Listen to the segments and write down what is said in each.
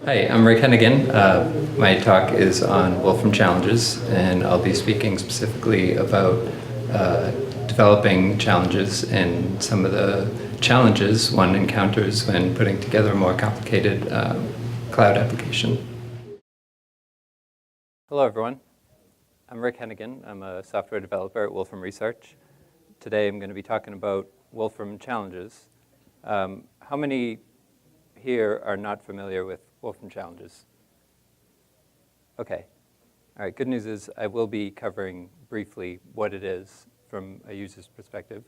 Hi, I'm Rick Hennigan. My talk is on Wolfram challenges, and I'll be speaking specifically about developing challenges and some of the challenges one encounters when putting together a more complicated cloud application. Hello, everyone. I'm Rick Hennigan. I'm a software developer at Wolfram Research. Today, I'm going to be talking about Wolfram challenges. How many here are not familiar with Wolfram challenges? Okay. All right, good news is I will be covering briefly what it is from a user's perspective.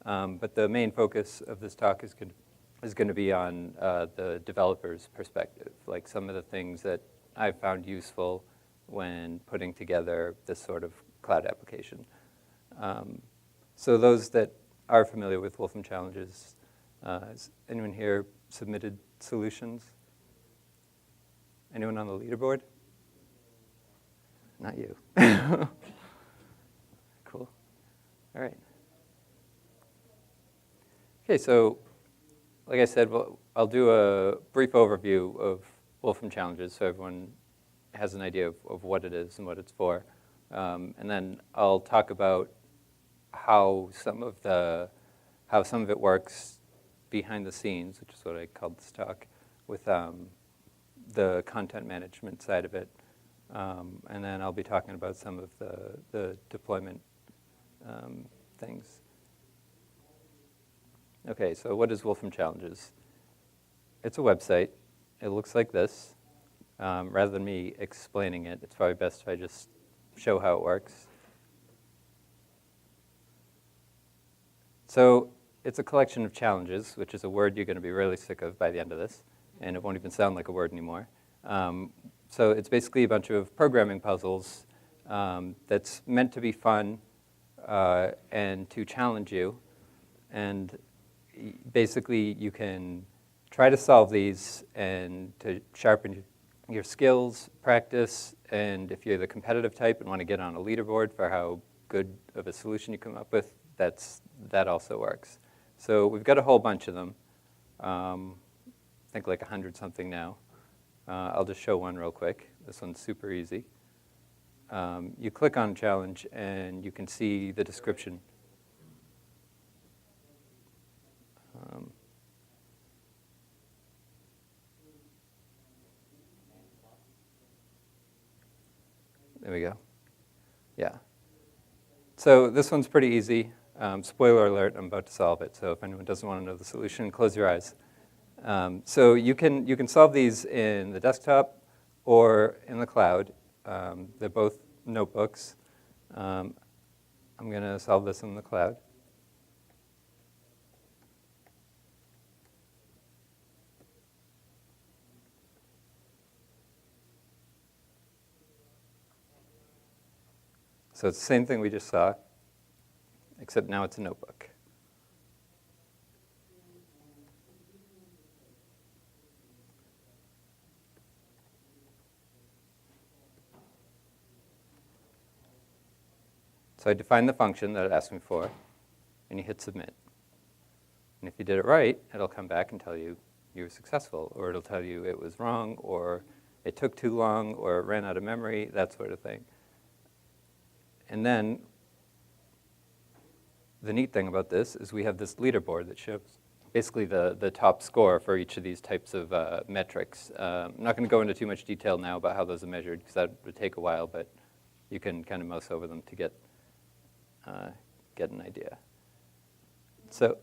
But the main focus of this talk is going to be on the developer's perspective, like some of the things that I've found useful when putting together this sort of cloud application. So those that are familiar with Wolfram challenges, has anyone here submitted solutions? Anyone on the leaderboard? Not you. Cool. All right. Okay, so like I said, I'll do a brief overview of Wolfram challenges so everyone has an idea of what it is and what it's for. And then I'll talk about how some of it works behind the scenes, which is what I called this talk, with the content management side of it. And then I'll be talking about some of the deployment things. Okay, so what is Wolfram Challenges? It's a website. It looks like this. Rather than me explaining it, it's probably best if I just show how it works. So it's a collection of challenges, which is a word you're going to be really sick of by the end of this, and it won't even sound like a word anymore. So it's basically a bunch of programming puzzles that's meant to be fun and to challenge you. And basically, you can try to solve these and to sharpen your skills, practice, and if you're the competitive type and want to get on a leaderboard for how good of a solution you come up with, that also works. So we've got a whole bunch of them. I think like 100-something now. I'll just show one real quick. This one's super easy. You click on challenge, and you can see the description. There we go. Yeah. So this one's pretty easy. Spoiler alert, I'm about to solve it. So if anyone doesn't want to know the solution, close your eyes. So you can solve these in the desktop or in the cloud. They're both notebooks. I'm going to solve this in the cloud. So it's the same thing we just saw, except now it's a notebook. So I define the function that it asked me for, and you hit submit. And if you did it right, it'll come back and tell you you were successful, or it'll tell you it was wrong, or it took too long, or it ran out of memory, that sort of thing. And then the neat thing about this is we have this leaderboard that shows basically the top score for each of these types of metrics. I'm not going to go into too much detail now about how those are measured, because that would take a while, but you can kind of mouse over them to get an idea. So,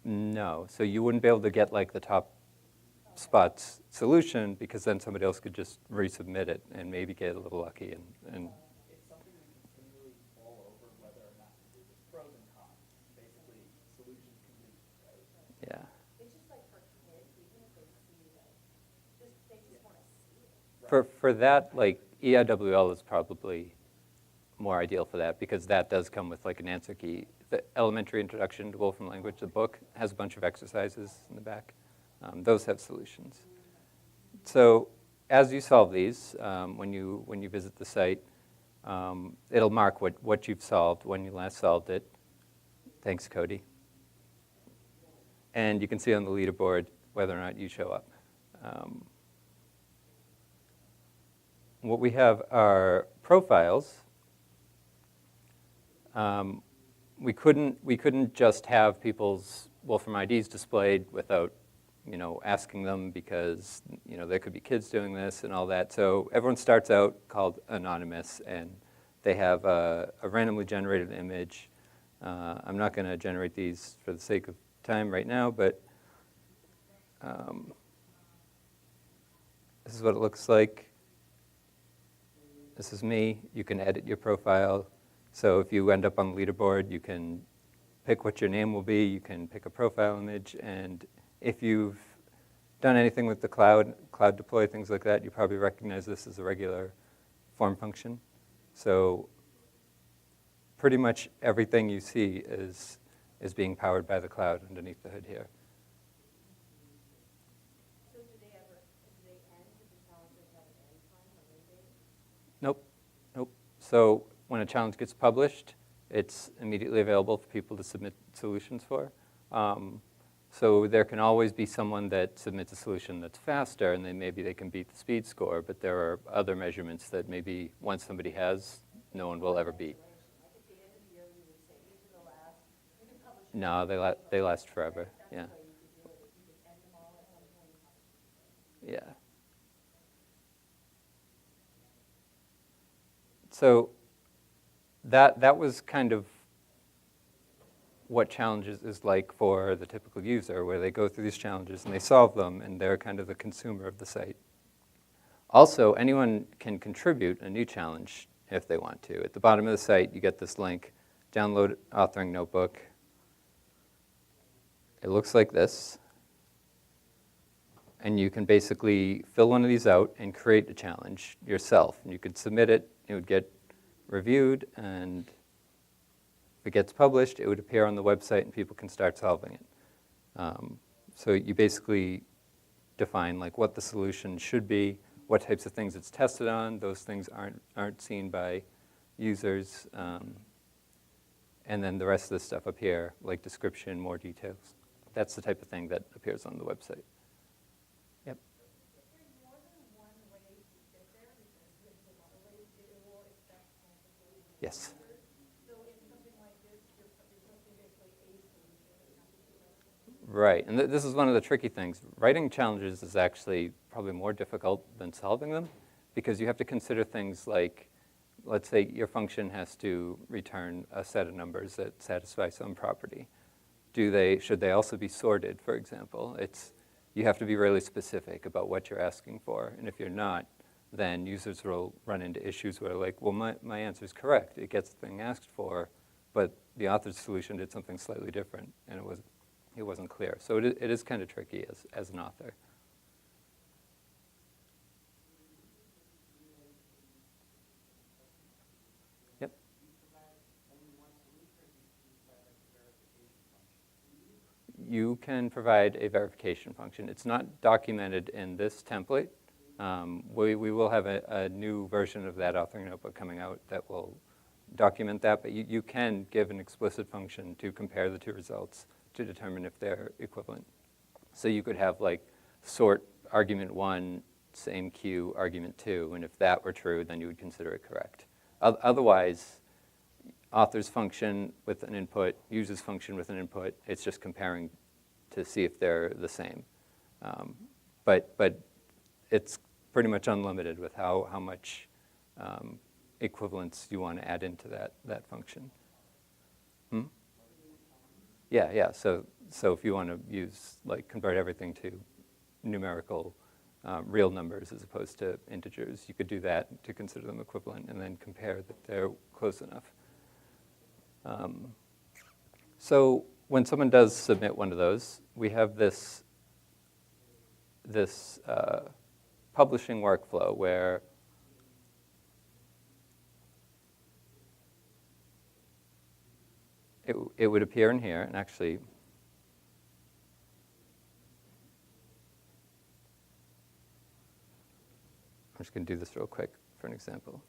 no. So you wouldn't be able to get like the top spots solution, because then somebody else could just resubmit it and maybe get a little lucky. And it's something that you can continually fall over whether or not there's pros and cons. Basically, solutions can leak, right? yeah. It's just like for kids, even if they see it, they just want to see it. Right. For that, like EIWL is probably more ideal for that, because that does come with like an answer key. The Elementary Introduction to Wolfram Language, the book, has a bunch of exercises in the back. Those have solutions. So as you solve these, when you visit the site, it'll mark what you've solved, when you last solved it. Thanks, Cody. and you can see on the leaderboard whether or not you show up. What we have are profiles. We couldn't just have people's Wolfram IDs displayed without, asking them, because, there could be kids doing this and all that. So everyone starts out called anonymous, and they have a randomly generated image. I'm not going to generate these for the sake of time right now, but this is what it looks like. This is me. You can edit your profile. So if you end up on the leaderboard, you can pick what your name will be. You can pick a profile image. And if you've done anything with the cloud deploy, things like that, you probably recognize this as a regular form function. So pretty much everything you see is being powered by the cloud underneath the hood here. So do they end, do the challenges have an end time, a end date? Nope. So when a challenge gets published, it's immediately available for people to submit solutions for. So there can always be someone that submits a solution that's faster, and then maybe they can beat the speed score, but there are other measurements that maybe once somebody has, no one will ever beat. Like at the end of the year, we would say, these are the last, you can publish. No, they last forever, yeah. That's the way you could do it, if you could end them all at one point. Yeah. So that was kind of what challenges is like for the typical user, where they go through these challenges and they solve them, and they're kind of the consumer of the site. Also, anyone can contribute a new challenge if they want to. At the bottom of the site, you get this link, download authoring notebook. It looks like this. And you can basically fill one of these out and create a challenge yourself. And you could submit it, it would get reviewed, and if it gets published, it would appear on the website and people can start solving it. So you basically define like what the solution should be, what types of things it's tested on. Those things aren't seen by users. And then the rest of the stuff up here, like description, more details. That's the type of thing that appears on the website. Yep. Is there more than one way to get there? Because there's another way it will accept multiple users. Yes. So in something like this, you're posting basically a solution, it's not just a solution. Right, and this is one of the tricky things. Writing challenges is actually probably more difficult than solving them, because you have to consider things like, let's say your function has to return a set of numbers that satisfy some property. Should they also be sorted, for example? You have to be really specific about what you're asking for, and if you're not, then users will run into issues where like, well, my answer is correct. It gets the thing asked for, but the author's solution did something slightly different, and it wasn't clear. So it is kind of tricky as an author. Yep. You can provide a verification function. It's not documented in this template. We will have a new version of that authoring notebook coming out that will document that, but you can give an explicit function to compare the two results to determine if they're equivalent. So you could have like sort argument 1, same Q argument 2, and if that were true, then you would consider it correct. Otherwise, author's function with an input, user's function with an input, it's just comparing to see if they're the same. But it's pretty much unlimited with how much equivalence you want to add into that function. Yeah. So if you want to use, like, convert everything to numerical real numbers as opposed to integers, you could do that to consider them equivalent and then compare that they're close enough. So when someone does submit one of those, we have this publishing workflow where it would appear in here, and actually I'm just going to do this real quick for an example.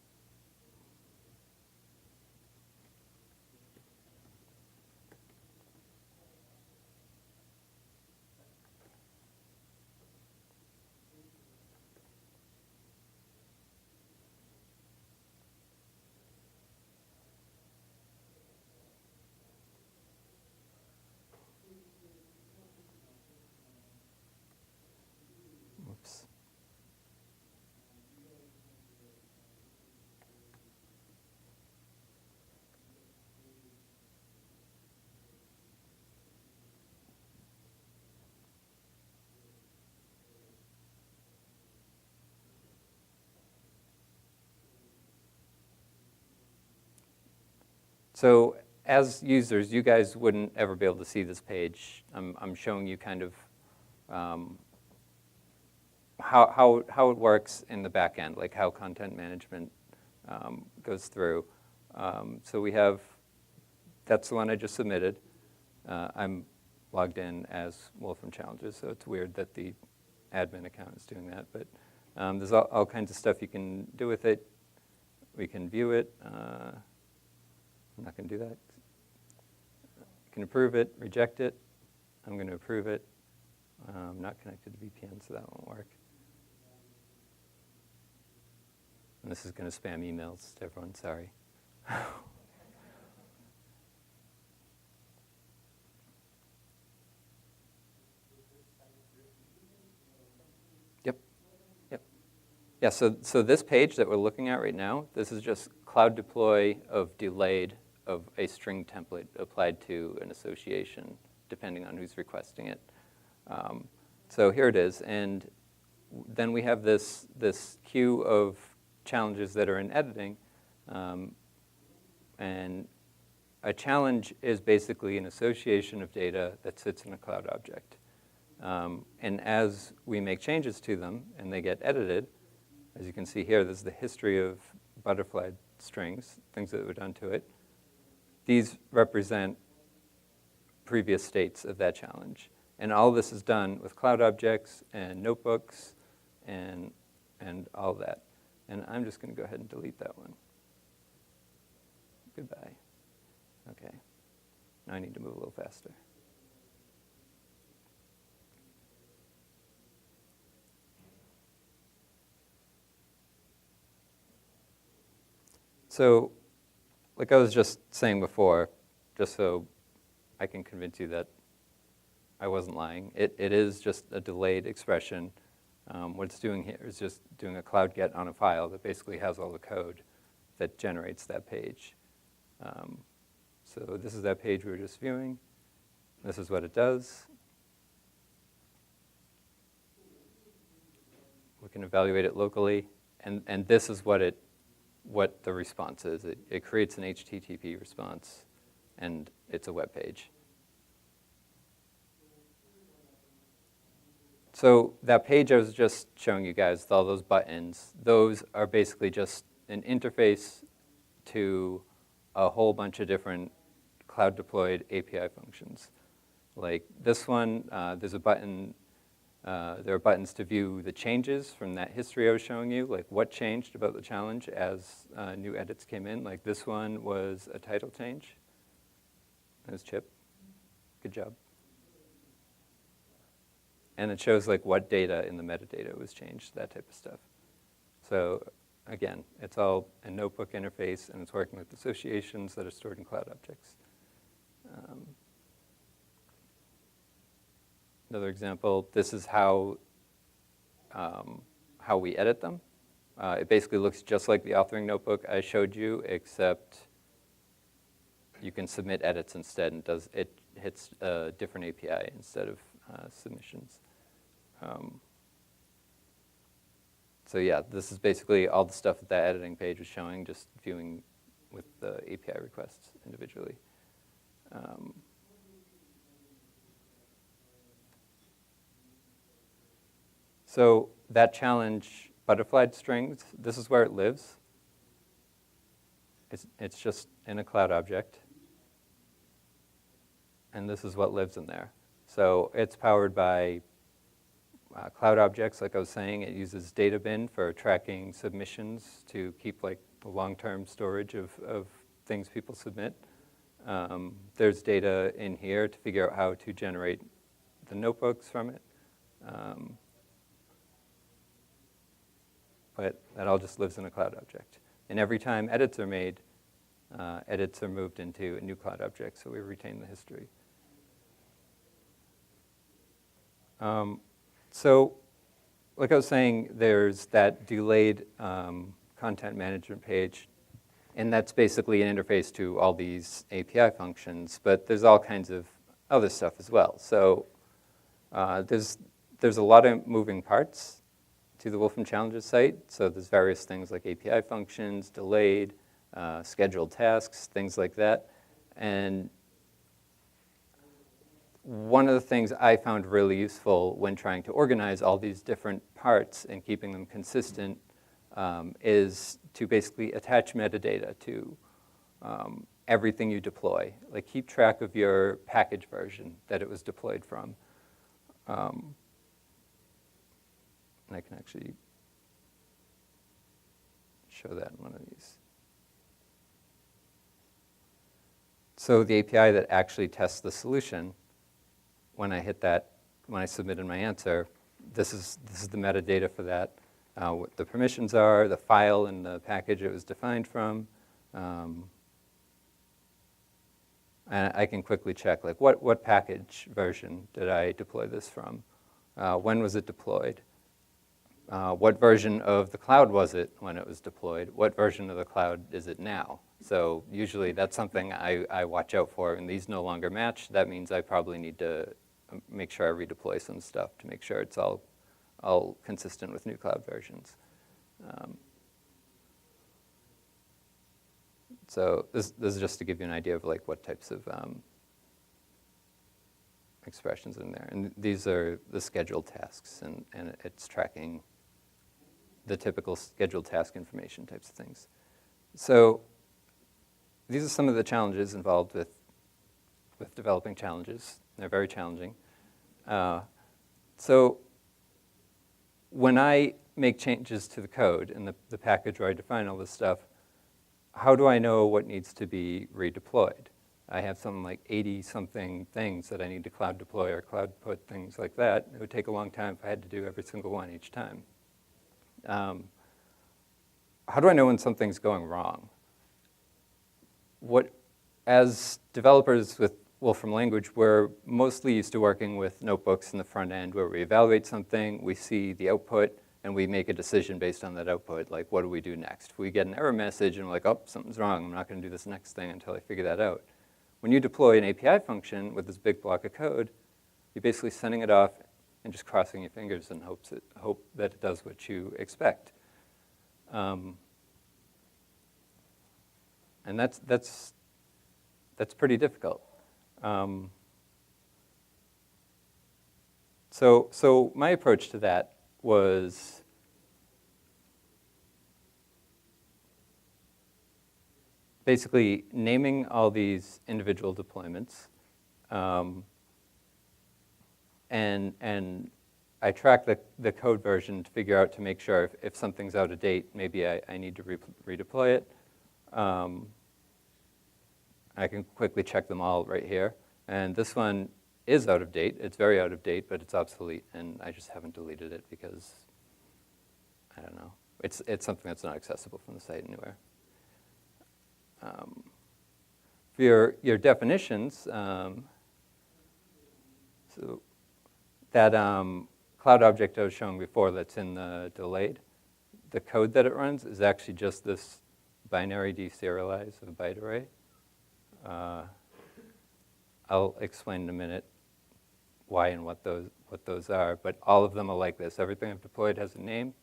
So as users, you guys wouldn't ever be able to see this page. I'm showing you kind of how it works in the back end, like how content management goes through. So we have, that's the one I just submitted. I'm logged in as Wolfram Challenges, so it's weird that the admin account is doing that. But there's all kinds of stuff you can do with it. We can view it. I'm not going to do that. You can approve it, reject it. I'm going to approve it. I'm not connected to VPN, so that won't work. And this is going to spam emails to everyone, sorry. Yep. Yeah, so this page that we're looking at right now, this is just cloud deploy of delayed of a string template applied to an association, depending on who's requesting it. So here it is, and then we have this queue of challenges that are in editing, and a challenge is basically an association of data that sits in a cloud object. And as we make changes to them and they get edited, as you can see here, this is the history of butterfly strings, things that were done to it. These represent previous states of that challenge. And all this is done with cloud objects and notebooks and all that. And I'm just going to go ahead and delete that one. Goodbye. Okay. Now I need to move a little faster. So, like I was just saying before, just so I can convince you that I wasn't lying, it is just a delayed expression. What it's doing here is just doing a cloud get on a file that basically has all the code that generates that page. So this is that page we were just viewing. This is what it does. We can evaluate it locally, and this is what the response is. It creates an HTTP response, and it's a web page. So that page I was just showing you guys with all those buttons, those are basically just an interface to a whole bunch of different cloud-deployed API functions. Like this one, there's a button. There are buttons to view the changes from that history I was showing you, like what changed about the challenge as new edits came in. Like this one was a title change. There's Chip. Good job. And it shows like what data in the metadata was changed, that type of stuff. So again, it's all a notebook interface, and it's working with associations that are stored in cloud objects. Another example, this is how we edit them. It basically looks just like the authoring notebook I showed you, except you can submit edits instead, and it hits a different API instead of submissions. So yeah, this is basically all the stuff that editing page was showing, just viewing with the API requests individually. So that challenge, butterfly strings, this is where it lives. It's just in a cloud object. And this is what lives in there. So it's powered by cloud objects, like I was saying. It uses data bin for tracking submissions to keep like the long-term storage of things people submit. There's data in here to figure out how to generate the notebooks from it. But that all just lives in a cloud object. And every time edits are made, edits are moved into a new cloud object, so we retain the history. So, like I was saying, there's that delayed content management page, and that's basically an interface to all these API functions, but there's all kinds of other stuff as well. So there's a lot of moving parts to the Wolfram Challenges site. So there's various things like API functions, delayed, scheduled tasks, things like that. And one of the things I found really useful when trying to organize all these different parts and keeping them consistent is to basically attach metadata to everything you deploy. Like keep track of your package version that it was deployed from. And I can actually show that in one of these. So the API that actually tests the solution, when I hit that, when I submitted my answer, this is the metadata for that. What the permissions are, the file and the package it was defined from. And I can quickly check, like, what package version did I deploy this from? When was it deployed? What version of the cloud was it when it was deployed? What version of the cloud is it now? So usually that's something I watch out for. And these no longer match. That means I probably need to make sure I redeploy some stuff to make sure it's all consistent with new cloud versions. So this is just to give you an idea of like what types of expressions in there. And these are the scheduled tasks, and it's tracking the typical scheduled task information types of things. So these are some of the challenges involved with developing challenges. They're very challenging. So when I make changes to the code in the package where I define all this stuff, how do I know what needs to be redeployed? I have something like 80-something things that I need to cloud deploy or cloud put, things like that. It would take a long time if I had to do every single one each time. How do I know when something's going wrong? As developers with Wolfram language, we're mostly used to working with notebooks in the front end where we evaluate something, we see the output, and we make a decision based on that output, like what do we do next? If we get an error message and we're like, oh, something's wrong, I'm not going to do this next thing until I figure that out. When you deploy an API function with this big block of code, you're basically sending it off and just crossing your fingers and hope that it does what you expect. And that's pretty difficult. So my approach to that was basically naming all these individual deployments, and I track the code version to figure out to make sure if something's out of date, maybe I need to redeploy it. I can quickly check them all right here. And this one is out of date. It's very out of date, but it's obsolete, and I just haven't deleted it because, I don't know. It's something that's not accessible from the site anywhere. For your definitions, so that cloud object I was showing before that's in the delayed, the code that it runs is actually just this binary deserialize of a byte array. I'll explain in a minute why and what those are, but all of them are like this. Everything I've deployed has a name.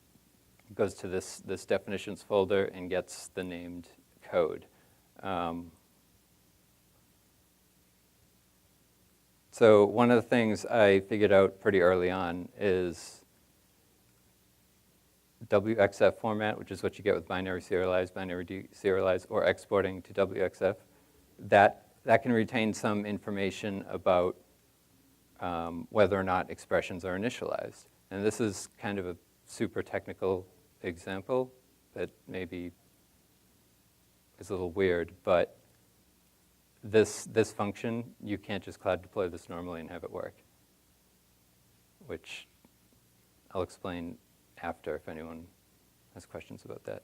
It goes to this definitions folder and gets the named code. So one of the things I figured out pretty early on is WXF format, which is what you get with binary serialize, binary deserialize, or exporting to WXF. That can retain some information about whether or not expressions are initialized. And this is kind of a super technical example that maybe is a little weird, but this function, you can't just cloud deploy this normally and have it work, which I'll explain after if anyone has questions about that.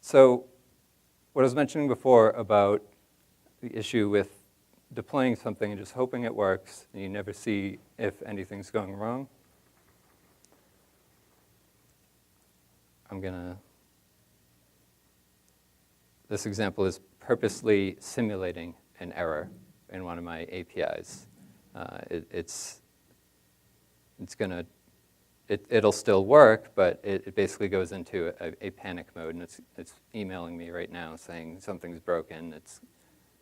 So what I was mentioning before about the issue with deploying something and just hoping it works, and you never see if anything's going wrong. This example is purposely simulating an error in one of my APIs. It's going to it'll still work, but it basically goes into a panic mode, and it's emailing me right now saying something's broken. It's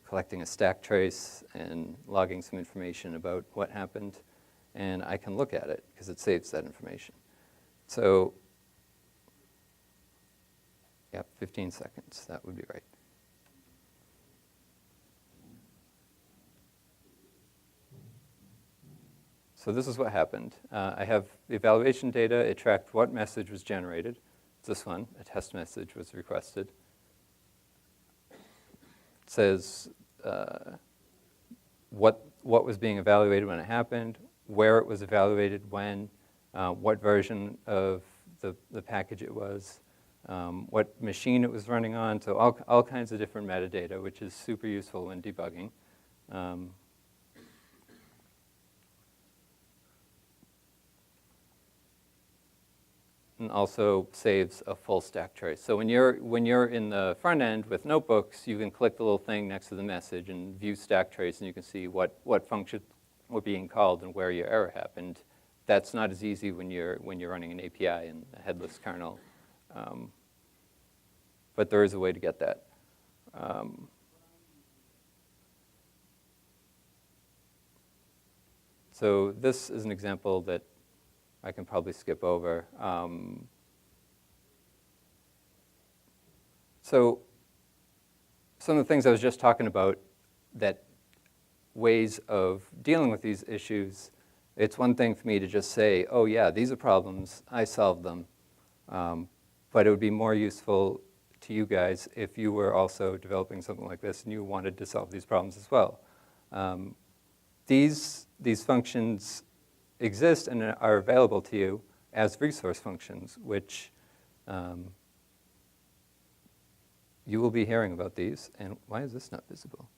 collecting a stack trace and logging some information about what happened, and I can look at it because it saves that information. So, yeah, 15 seconds, that would be right. So this is what happened. I have the evaluation data. It tracked what message was generated. It's this one, a test message was requested. It says what was being evaluated when it happened, where it was evaluated when, what version of the package it was, what machine it was running on, so all kinds of different metadata, which is super useful when debugging. And also saves a full stack trace. So when you're in the front end with notebooks, you can click the little thing next to the message and view stack trace, and you can see what functions were being called and where your error happened. That's not as easy when you're running an API in a headless kernel, but there is a way to get that. So this is an example that I can probably skip over. So some of the things I was just talking about, that ways of dealing with these issues, it's one thing for me to just say, oh yeah, these are problems, I solved them. But it would be more useful to you guys if you were also developing something like this and you wanted to solve these problems as well. These functions exist and are available to you as resource functions, which you will be hearing about these. And why is this not visible?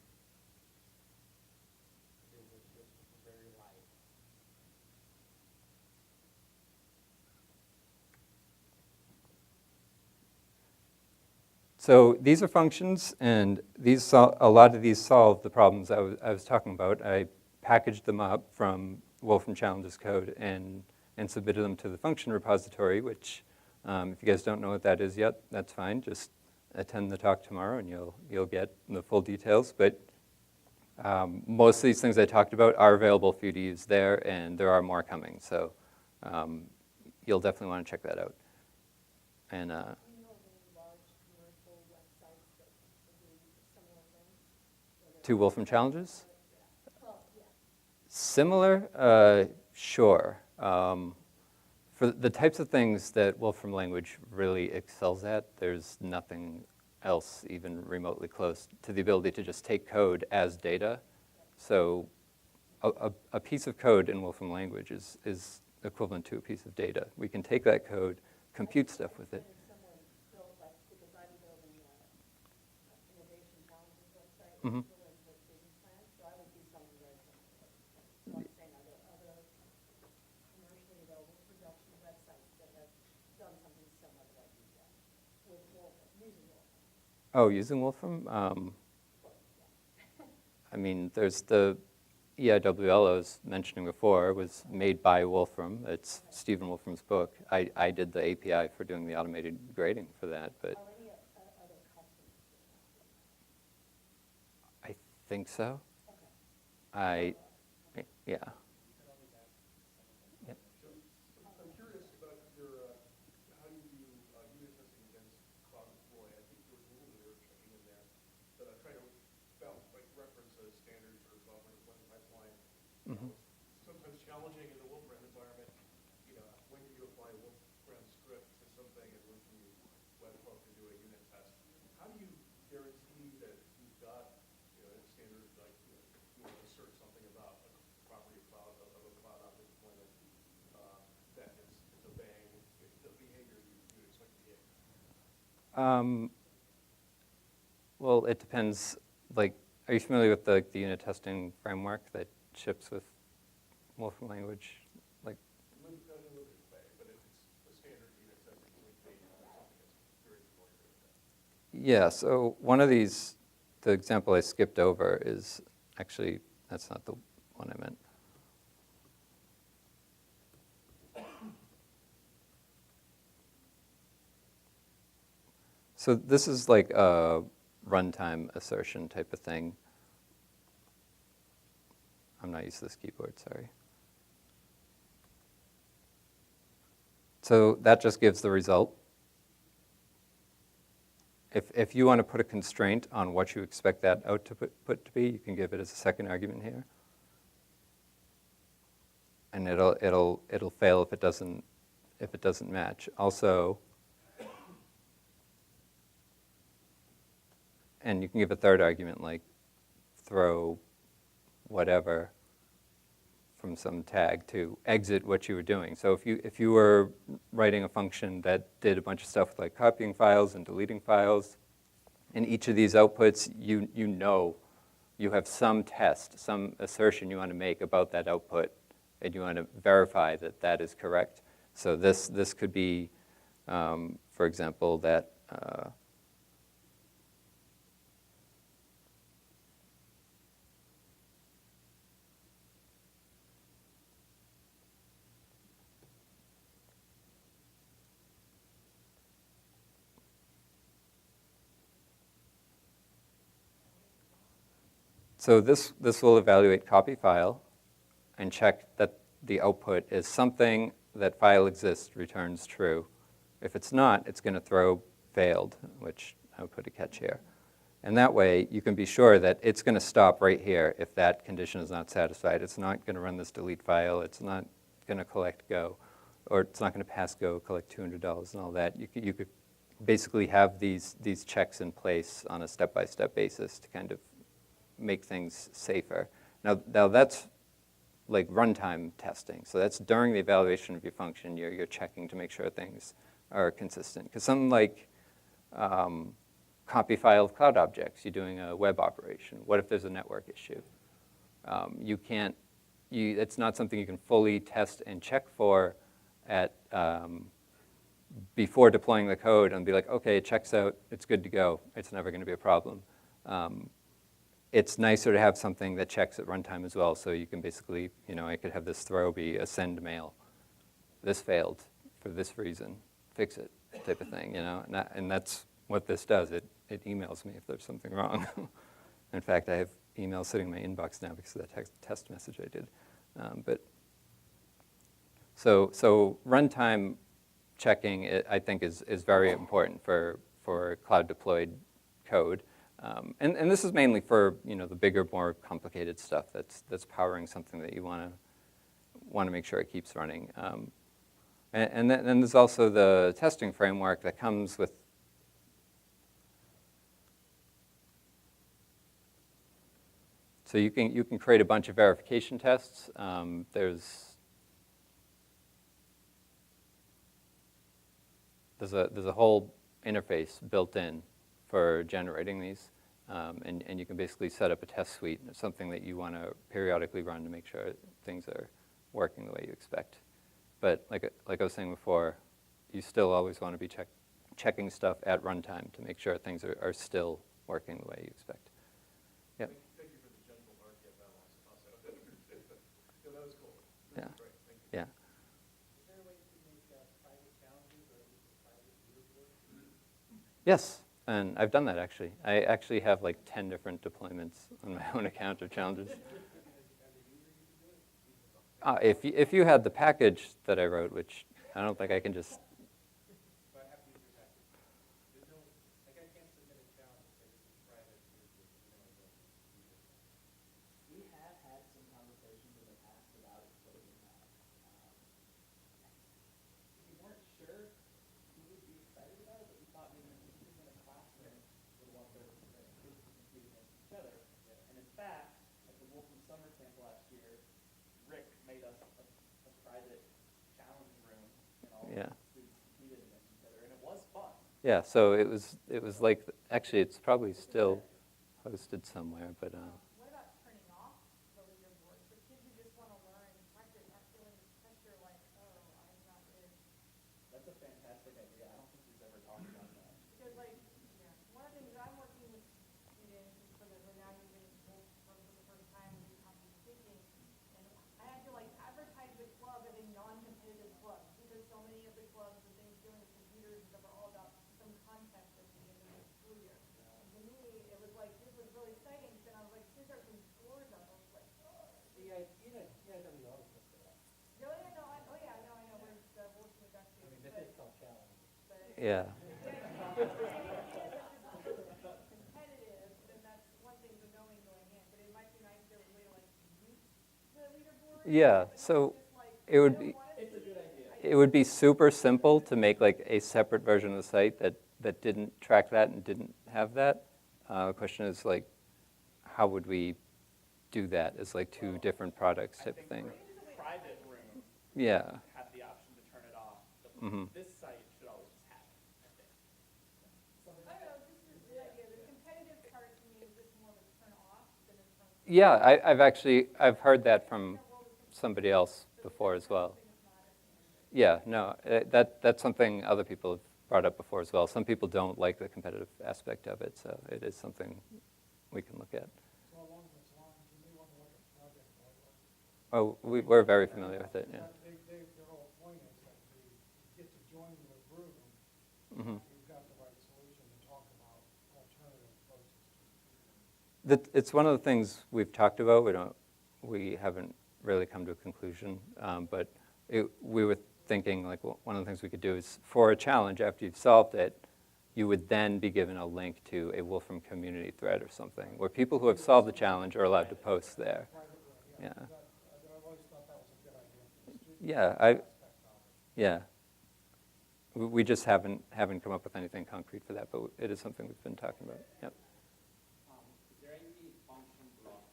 So these are functions, and a lot of these solve the problems I was talking about. I packaged them up from Wolfram Challenges code and submitted them to the function repository, which, if you guys don't know what that is yet, that's fine. Just attend the talk tomorrow, and you'll get the full details. But most of these things I talked about are available for you to use there, and there are more coming. So you'll definitely want to check that out. And Do you know of any large commercial websites that are doing similar things? to Wolfram Challenges? Well, yeah. Similar, sure. For the types of things that Wolfram language really excels at, there's nothing else even remotely close to the ability to just take code as data. So a piece of code in Wolfram language is equivalent to a piece of data. We can take that code, compute stuff with it. Someone built, like, because I'm building an innovation challenges website, Mhm. building the business plan, so I would do something very similar. So I'm saying, are there other commercially available production websites that have done something similar to what you've done with Wolfram, using Wolfram? Oh, using Wolfram? I mean, there's the EIWL I was mentioning before was made by Wolfram. It's Stephen Wolfram's book. I did the API for doing the automated grading for that, but Are any other customers doing that? I think so. Okay. Yeah. I'm curious about your, how you do unit testing against cloud deploy. I think there was a little bit of error checking in there, but I'm trying to reference a standard sort of software deployment pipeline. Mhm. Sometimes challenging in the Wolfram environment, when can you apply a Wolfram script to something and when can you webhook to do a unit test? How do you guarantee that you've got, a standard, like, you want to assert something about a property of a cloud object deployment, that it's obeying the behavior you would expect to behave? Well, it depends. Like, are you familiar with the unit testing framework that ships with Wolfram language? Like, Not in a limited way, but it's a standard unit testing something that's very familiar with that. yeah. So one of these, the example I skipped over is actually that's not the one I meant. So this is like a runtime assertion type of thing. I'm not used to this keyboard, sorry. So that just gives the result. If you want to put a constraint on what you expect that output to be, you can give it as a second argument here. And it'll fail if it doesn't match. Also, and you can give a third argument like throw whatever from some tag to exit what you were doing. So if you were writing a function that did a bunch of stuff like copying files and deleting files, in each of these outputs, you know you have some test, some assertion you want to make about that output, and you want to verify that that is correct. So this could be, for example, that so this will evaluate copy file and check that the output is something that file exists returns true. If it's not, it's going to throw failed, which I would put a catch here. And that way, you can be sure that it's going to stop right here if that condition is not satisfied. It's not going to run this delete file. It's not going to collect Go, or it's not going to pass Go, collect $200 and all that. You could basically have these checks in place on a step-by-step basis to kind of make things safer. Now that's like runtime testing. So that's during the evaluation of your function, you're checking to make sure things are consistent. Because something like copy file of cloud objects, you're doing a web operation. What if there's a network issue? It's not something you can fully test and check for at before deploying the code and be like, okay, it checks out, it's good to go, it's never going to be a problem. It's nicer to have something that checks at runtime as well, so you can basically, I could have this throw be a send mail. This failed for this reason, fix it, type of thing, and that's what this does. It emails me if there's something wrong. In fact, I have emails sitting in my inbox now because of that test message I did. So runtime checking, I think, is very important for cloud deployed code. And this is mainly for the bigger, more complicated stuff that's powering something that you want to make sure it keeps running. And then there's also the testing framework that comes with. So you can create a bunch of verification tests. There's a whole interface built in for generating these. And you can basically set up a test suite, something that you want to periodically run to make sure things are working the way you expect. But like I was saying before, you still always want to be checking stuff at runtime to make sure things are still working the way you expect. Yeah. Thank you for the gentle market balance also. Yeah, that was cool. Yeah. Great. Thank you. Yeah. Is there a way to make private challenges or at least a private leaderboard? Yes. And I've done that, actually. I actually have like 10 different deployments on my own account of challenges. If you had the package that I wrote, which I don't think I can just. So I have to use your package. There's no, like I can't submit a challenge and say this is private. We have had some conversations in the past about exposing that. We weren't sure who would be excited about it, but we thought maybe teachers in a classroom would want their kids to compete against each other. And in fact, at the Wolfram summer camp last year, Rick made us a private challenge room, and all the students competed against each other, and it was fun. Yeah, so it was like, actually, it's probably still posted somewhere, but. What about turning off the leaderboard for kids who just want to learn and practice, aren't feeling this pressure like, oh, I'm not good? That's a fantastic idea. I don't think we've ever talked about that. Because one of the things I'm working with students is for we're now using Wolfram for the first time with conscious thinking, and I had to advertise the club as a non-competitive club because so many of the clubs and things dealing with computers and stuff are all about some context at the end of guys have the articles for that? No, yeah, no, oh, yeah, no, I know, where's the Wolf of the I mean, this is called challenge. Yeah. Competitive, then that's one thing, the knowing going in, but it might be nice to really like use the leaderboard. Yeah, but not so just like, it would I don't be, wanna It's a see good it. idea. it would be super simple to make like a separate version of the site that didn't track that and didn't have that. The question is like, how would we do that as like two different products type of thing? For private room, Yeah. have the option to turn it off. Mhm. This site should always just have it, I think. I don't know, just the idea, the competitive part to me is just more of a turn off than a turn. Yeah, I've heard that from somebody else before as well. Yeah, no, that's something other people have brought up before as well. Some people don't like the competitive aspect of it, so it is something we can look at. So along those lines, you may want to look at Project Whitewater. Oh, we're very familiar with it, yeah. Their whole point is that you get to join your group, Mhm. you've got the right solution to talk about alternative approaches. It's one of the things we've talked about. We haven't really come to a conclusion, but we were thinking like one of the things we could do is for a challenge after you've solved it, you would then be given a link to a Wolfram community thread or something where people who have solved the challenge are allowed to post there. Yeah. I've always thought that was a good idea. Yeah, yeah. We just haven't come up with anything concrete for that, but it is something we've been talking about. Yep. Is there any function block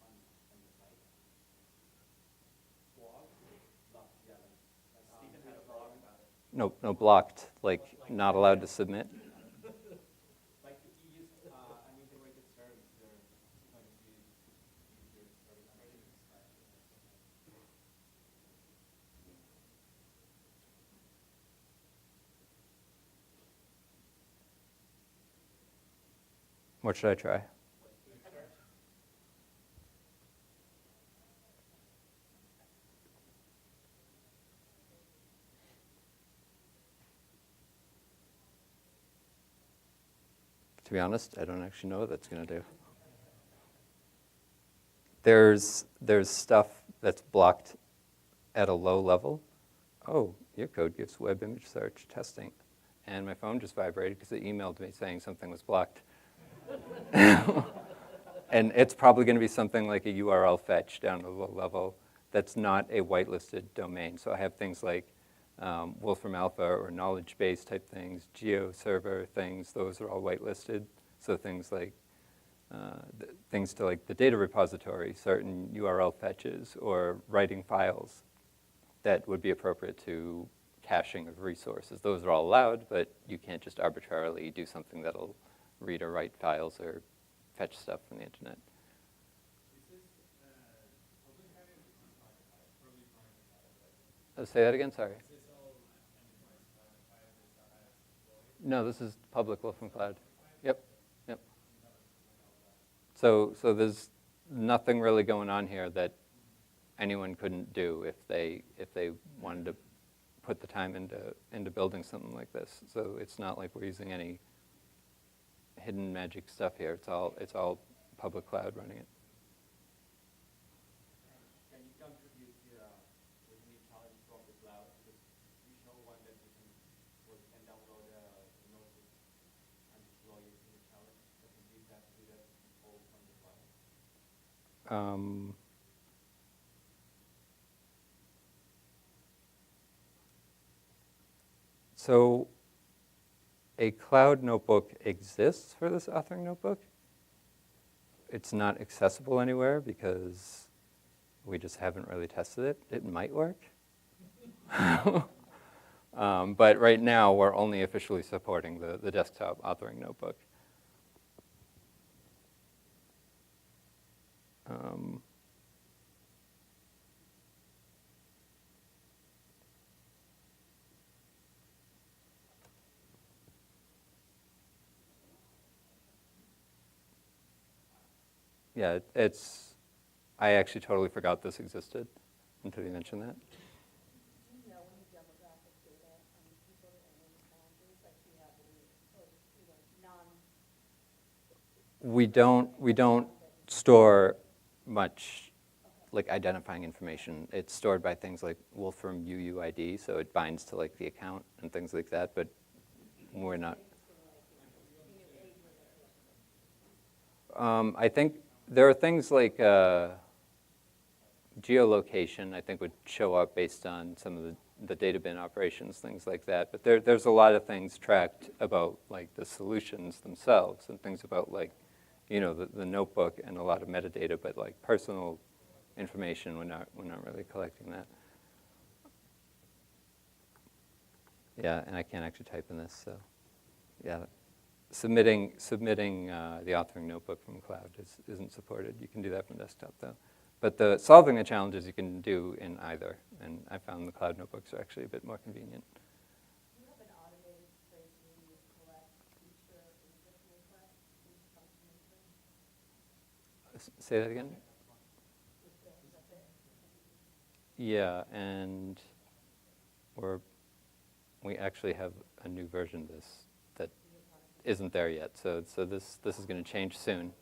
on the site? Blog? Block, yeah, like Stephen had a blog about it. No, blocked, like not allowed to submit. Like if you use, I mean, the way it serves, they're going to use your service manager. What should I try? To be honest, I don't actually know what that's going to do. There's stuff that's blocked at a low level. Oh, your code gives web image search testing. And my phone just vibrated because it emailed me saying something was blocked. And it's probably going to be something like a URL fetch down at a low level that's not a whitelisted domain. So I have things like Wolfram Alpha or knowledge base type things, geo server things, those are all whitelisted. So things like things to like the data repository, certain URL fetches, or writing files that would be appropriate to caching of resources. Those are all allowed, but you can't just arbitrarily do something that'll read or write files or fetch stuff from the internet. Say that again, sorry. No, this is public Wolfram Cloud. Yep, yep. So there's nothing really going on here that anyone couldn't do if they wanted to put the time into building something like this. So it's not like we're using any hidden magic stuff here. It's all public cloud running it. Can you contribute with any challenge from the cloud? Because you show one that you can download notes and deploy it to the challenge. But you need that to do that all from the cloud. So a cloud notebook exists for this authoring notebook. It's not accessible anywhere because we just haven't really tested it. It might work. But right now, we're only officially supporting the desktop authoring notebook. Yeah, I actually totally forgot this existed until you mentioned that. Do you know any demographic data on people and any challenges, like do you have any, or, non? We don't store much like identifying information. It's stored by things like Wolfram UUID, so it binds to like the account and things like that, but we're not. I think there are things like geolocation, I think, would show up based on some of the data bin operations, things like that. But there's a lot of things tracked about like the solutions themselves and things about like, you know, the notebook and a lot of metadata, but like personal information, we're not really collecting that. Yeah, and I can't actually type in this, so yeah. Submitting the authoring notebook from cloud isn't supported. You can do that from desktop, though. But solving the challenges you can do in either, and I found the cloud notebooks are actually a bit more convenient. Do you have an automated place where you collect feature input requests, each function input? Say that again? That's it? Yeah, and we actually have a new version of this that isn't there yet. So this is going to change soon.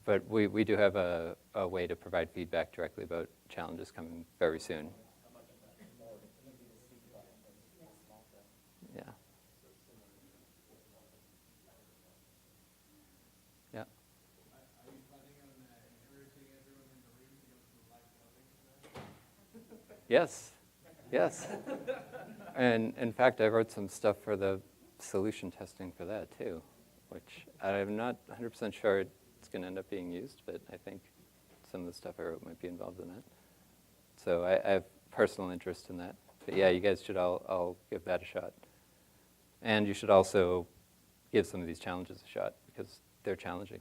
But we do have a way to provide feedback directly about challenges coming very soon. Yeah. Yeah. Are you planning on encouraging everyone in the room to go through live coding? Yes. Yes. And in fact, I wrote some stuff for the solution testing for that too, which I'm not 100% sure it's going to end up being used, but I think some of the stuff I wrote might be involved in that. So I have personal interest in that. But yeah, you guys should all give that a shot. And you should also give some of these challenges a shot because they're challenging.